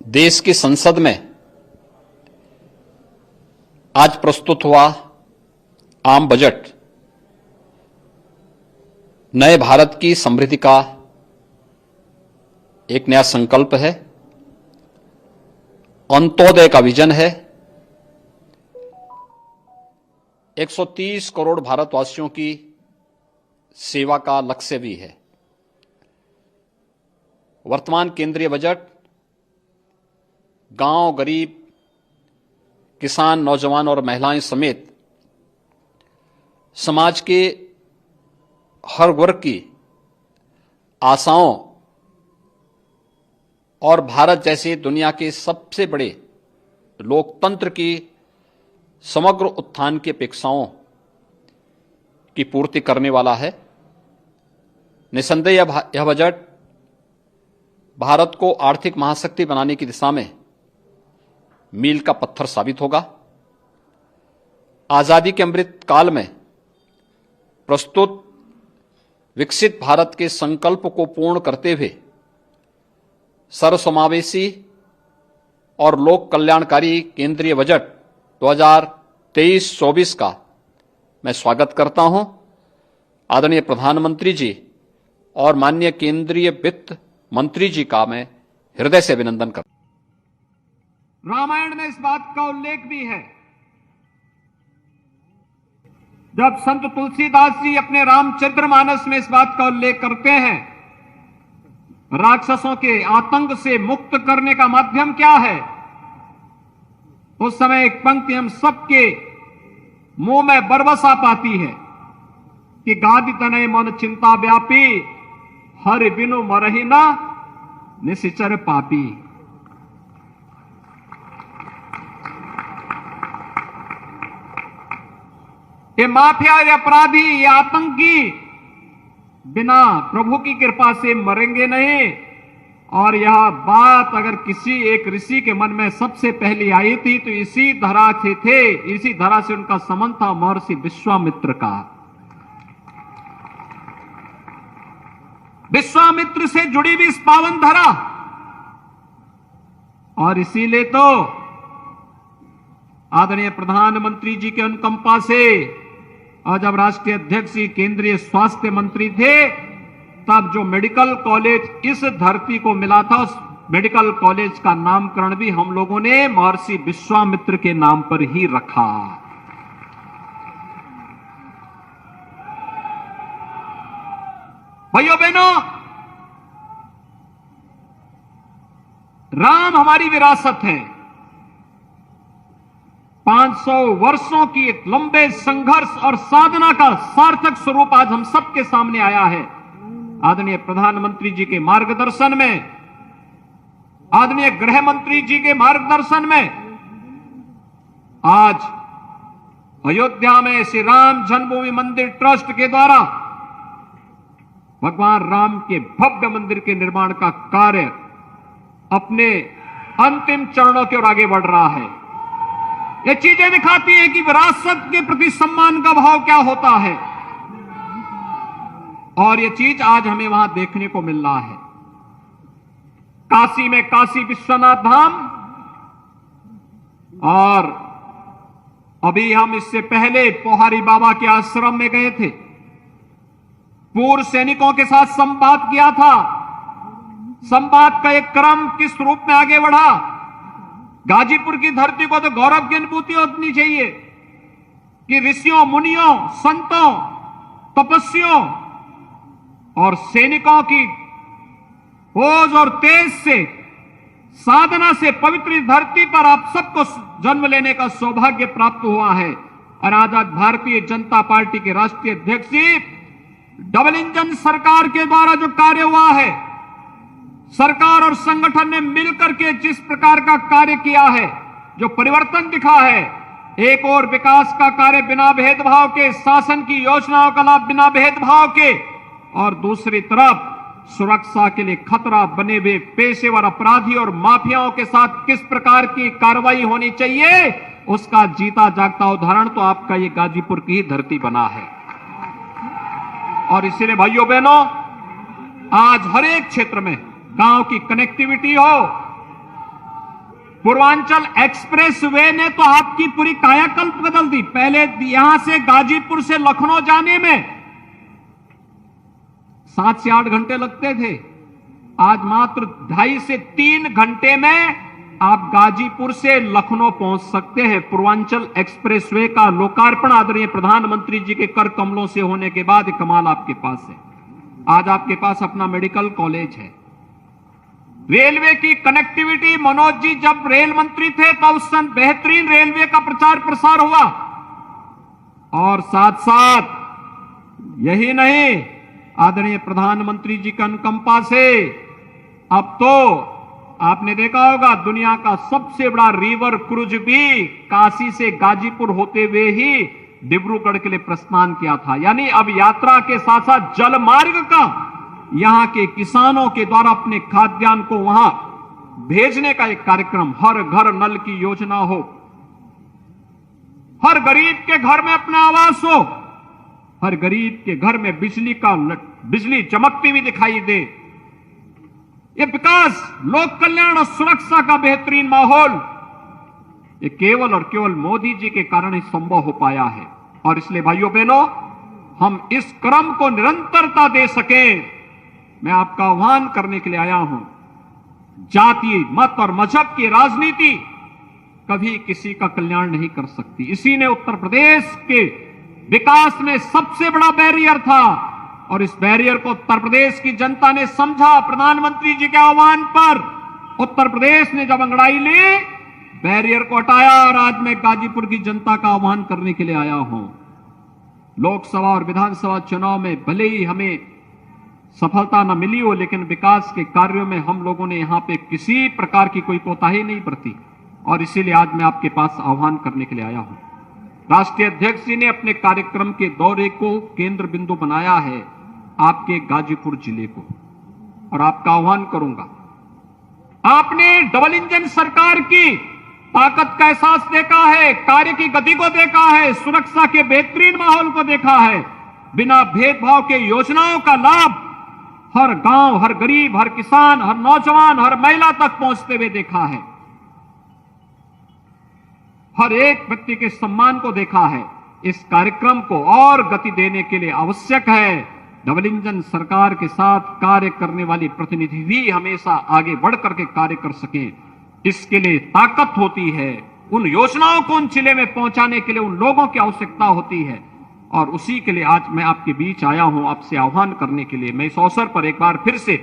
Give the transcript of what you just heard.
देश की संसद में आज प्रस्तुत हुआ आम बजट नए भारत की समृद्धि का एक नया संकल्प है, अंत्योदय का विजन है। 130 करोड़ भारतवासियों की सेवा का लक्ष्य भी है। वर्तमान केंद्रीय बजट गांव, गरीब, किसान, नौजवान और महिलाएं समेत समाज के हर वर्ग की आशाओं और भारत जैसे दुनिया के सबसे बड़े लोकतंत्र की समग्र उत्थान की अपेक्षाओं की पूर्ति करने वाला है। निसंदेह यह बजट भारत को आर्थिक महाशक्ति बनाने की दिशा में मील का पत्थर साबित होगा। आजादी के अमृत काल में प्रस्तुत विकसित भारत के संकल्प को पूर्ण करते हुए सर्वसमावेशी और लोक कल्याणकारी केंद्रीय बजट 2023-24 का मैं स्वागत करता हूं। आदरणीय प्रधानमंत्री जी और माननीय केंद्रीय वित्त मंत्री जी का मैं हृदय से अभिनंदन करता हूं। रामायण में इस बात का उल्लेख भी है, जब संत तुलसीदास जी अपने रामचरितमानस में इस बात का उल्लेख करते हैं, राक्षसों के आतंक से मुक्त करने का माध्यम क्या है। उस समय एक पंक्ति हम सबके मुंह में बरबसा पाती है कि गादि तनय मन चिंता व्यापी, हरि बिनु मरहि ना निशिचर पापी। ये माफिया, ये अपराधी, ये आतंकी बिना प्रभु की कृपा से मरेंगे नहीं। और यह बात अगर किसी एक ऋषि के मन में सबसे पहली आई थी तो इसी धरा से थे, इसी धरा से उनका संबंध था महर्षि विश्वामित्र का। विश्वामित्र से जुड़ी भी इस पावन धरा, और इसीलिए तो आदरणीय प्रधानमंत्री जी के अनुकंपा से और जब राष्ट्रीय अध्यक्ष जी केंद्रीय स्वास्थ्य मंत्री थे, तब जो मेडिकल कॉलेज इस धरती को मिला था, उस मेडिकल कॉलेज का नामकरण भी हम लोगों ने महर्षि विश्वामित्र के नाम पर ही रखा। भाइयों बहनों, राम हमारी विरासत है। 500 वर्षों की एक लंबे संघर्ष और साधना का सार्थक स्वरूप आज हम सबके सामने आया है। आदरणीय प्रधानमंत्री जी के मार्गदर्शन में, आदरणीय गृह मंत्री जी के मार्गदर्शन में आज अयोध्या में श्री राम जन्मभूमि मंदिर ट्रस्ट के द्वारा भगवान राम के भव्य मंदिर के निर्माण का कार्य अपने अंतिम चरणों की ओर आगे बढ़ रहा है। ये चीजें दिखाती हैं कि विरासत के प्रति सम्मान का भाव क्या होता है, और ये चीज आज हमें वहां देखने को मिल रहा है। काशी में काशी विश्वनाथ धाम, और अभी हम इससे पहले पोहारी बाबा के आश्रम में गए थे, पूर्व सैनिकों के साथ संवाद किया था। संवाद का एक क्रम किस रूप में आगे बढ़ा। गाजीपुर की धरती को तो गौरव की अनुभूति होनी चाहिए कि ऋषियों, मुनियों, संतों, तपस्वियों और सैनिकों की ओज और तेज से, साधना से पवित्र धरती पर आप सबको जन्म लेने का सौभाग्य प्राप्त हुआ है। और आज भारतीय जनता पार्टी के राष्ट्रीय अध्यक्ष जी, डबल इंजन सरकार के द्वारा जो कार्य हुआ है, सरकार और संगठन ने मिलकर के जिस प्रकार का कार्य किया है, जो परिवर्तन दिखा है, एक और विकास का कार्य बिना भेदभाव के, शासन की योजनाओं का लाभ बिना भेदभाव के, और दूसरी तरफ सुरक्षा के लिए खतरा बने हुए पेशेवर अपराधी और माफियाओं के साथ किस प्रकार की कार्रवाई होनी चाहिए, उसका जीता जागता उदाहरण तो आपका ये गाजीपुर की ही धरती बना है। और इसीलिए भाइयों बहनों, आज हर एक क्षेत्र में गांव की कनेक्टिविटी हो, पूर्वांचल एक्सप्रेस वे ने तो आपकी पूरी कायाकल्प बदल दी। पहले यहां से गाजीपुर से लखनऊ जाने में 7 से 8 घंटे लगते थे, आज मात्र 2.5 से 3 घंटे में आप गाजीपुर से लखनऊ पहुंच सकते हैं। पूर्वांचल एक्सप्रेसवे का लोकार्पण आदरणीय प्रधानमंत्री जी के कर कमलों से होने के बाद कमाल आपके पास है। आज आपके पास अपना मेडिकल कॉलेज है। रेलवे की कनेक्टिविटी, मनोज जी जब रेल मंत्री थे तो उस समय बेहतरीन रेलवे का प्रचार प्रसार हुआ। और साथ साथ यही नहीं, आदरणीय प्रधानमंत्री जी की अनुकंपा से अब तो आपने देखा होगा दुनिया का सबसे बड़ा रिवर क्रूज भी काशी से गाजीपुर होते हुए ही डिब्रूगढ़ के लिए प्रस्थान किया था। यानी अब यात्रा के साथ साथ जल मार्ग का यहां के किसानों के द्वारा अपने खाद्यान्न को वहां भेजने का एक कार्यक्रम, हर घर नल की योजना हो, हर गरीब के घर में अपना आवास हो, हर गरीब के घर में बिजली चमकती हुई दिखाई दे। ये विकास, लोक कल्याण और सुरक्षा का बेहतरीन माहौल, ये केवल और केवल मोदी जी के कारण ही संभव हो पाया है। और इसलिए भाइयों बहनों, हम इस क्रम को निरंतरता दे सकें, मैं आपका आह्वान करने के लिए आया हूं। जाति, मत और मजहब की राजनीति कभी किसी का कल्याण नहीं कर सकती। इसी ने उत्तर प्रदेश के विकास में सबसे बड़ा बैरियर था और इस बैरियर को उत्तर प्रदेश की जनता ने समझा। प्रधानमंत्री जी के आह्वान पर उत्तर प्रदेश ने जब अंगड़ाई ली, बैरियर को हटाया और आज मैं गाजीपुर की जनता का आह्वान करने के लिए आया हूं। लोकसभा और विधानसभा चुनाव में भले ही हमें सफलता न मिली हो, लेकिन विकास के कार्यों में हम लोगों ने यहां पे किसी प्रकार की कोई कोताही नहीं बरती और इसीलिए आज मैं आपके पास आह्वान करने के लिए आया हूं। राष्ट्रीय अध्यक्ष जी ने अपने कार्यक्रम के दौरे को केंद्र बिंदु बनाया है आपके गाजीपुर जिले को, और आपका आह्वान करूंगा, आपने डबल इंजन सरकार की ताकत का एहसास देखा है, कार्य की गति को देखा है, सुरक्षा के बेहतरीन माहौल को देखा है, बिना भेदभाव के योजनाओं का लाभ हर गांव, हर गरीब, हर किसान, हर नौजवान, हर महिला तक पहुंचते हुए देखा है, हर एक व्यक्ति के सम्मान को देखा है। इस कार्यक्रम को और गति देने के लिए आवश्यक है डबल इंजन सरकार के साथ कार्य करने वाली प्रतिनिधि भी हमेशा आगे बढ़ करके कार्य कर सकें। इसके लिए ताकत होती है, उन योजनाओं को उन जिले में पहुंचाने के लिए उन लोगों की आवश्यकता होती है, और उसी के लिए आज मैं आपके बीच आया हूं, आपसे आह्वान करने के लिए। मैं इस अवसर पर एक बार फिर से